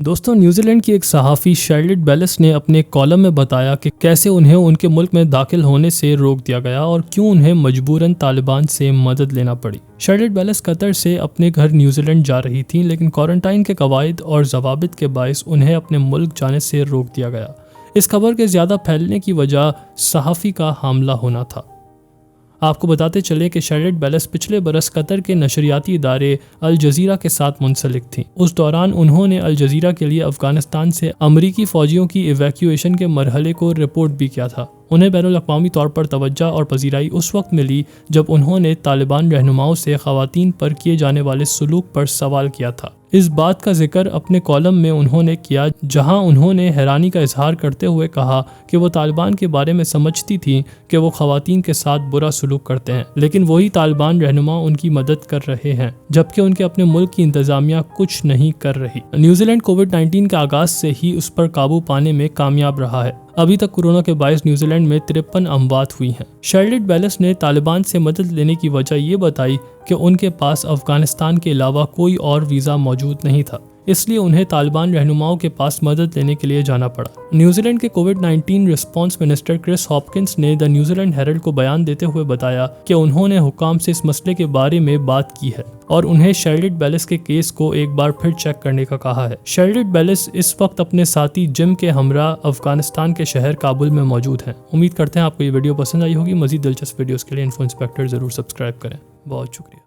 دوستوں، New Zealand کی ایک صحافی شارلٹ بیلس نے اپنے کالم میں بتایا کہ کیسے انہیں ان کے ملک میں داخل ہونے سے روک دیا گیا اور کیوں انہیں مجبوراً طالبان سے مدد لینا پڑی۔ شارلٹ بیلس قطر سے اپنے گھر نیوزی لینڈ جا رہی تھیں، لیکن کوارنٹائن کے قواعد اور ضوابط کے باعث انہیں اپنے ملک جانے سے روک دیا گیا۔ اس خبر کے زیادہ پھیلنے کی وجہ صحافی کا حاملہ ہونا تھا۔ آپ کو بتاتے چلیں کہ شارلٹ بیلس پچھلے برس قطر کے نشریاتی ادارے الجزیرہ کے ساتھ منسلک تھیں۔ اس دوران انہوں نے الجزیرہ کے لیے افغانستان سے امریکی فوجیوں کی ایویکیویشن کے مرحلے کو رپورٹ بھی کیا تھا۔ انہیں بین الاقوامی طور پر توجہ اور پذیرائی اس وقت ملی جب انہوں نے طالبان رہنماؤں سے خواتین پر کیے جانے والے سلوک پر سوال کیا تھا۔ اس بات کا ذکر اپنے کالم میں انہوں نے کیا، جہاں انہوں نے حیرانی کا اظہار کرتے ہوئے کہا کہ وہ طالبان کے بارے میں سمجھتی تھیں کہ وہ خواتین کے ساتھ برا سلوک کرتے ہیں، لیکن وہی طالبان رہنما ان کی مدد کر رہے ہیں، جبکہ ان کے اپنے ملک کی انتظامیہ کچھ نہیں کر رہی۔ نیوزی لینڈ کووڈ-19 کے آغاز سے ہی اس پر قابو پانے میں کامیاب رہا ہے۔ ابھی تک کورونا کے باعث نیوزی لینڈ میں 53 اموات ہوئی ہیں۔ شارلٹ بیلس نے طالبان سے مدد لینے کی وجہ یہ بتائی کہ ان کے پاس افغانستان کے علاوہ کوئی اور ویزا موجود نہیں تھا، اس لیے انہیں طالبان رہنماؤں کے پاس مدد لینے کے لیے جانا پڑا۔ نیوزی لینڈ کے کووڈ-19 رسپانس منسٹر کرس ہاپکنس نے دی نیوزی لینڈ ہیرلڈ کو بیان دیتے ہوئے بتایا کہ انہوں نے حکام سے اس مسئلے کے بارے میں بات کی ہے اور انہیں شارلٹ بیلس کے کیس کو ایک بار پھر چیک کرنے کا کہا ہے۔ شارلٹ بیلس اس وقت اپنے ساتھی جم کے ہمراہ افغانستان کے شہر کابل میں موجود ہیں۔ امید کرتے ہیں آپ کو یہ ویڈیو پسند آئی ہوگی۔ مزید دلچسپ ویڈیوز کے لیے انفو انسپیکٹر ضرور سبسکرائب کریں۔ بہت شکریہ۔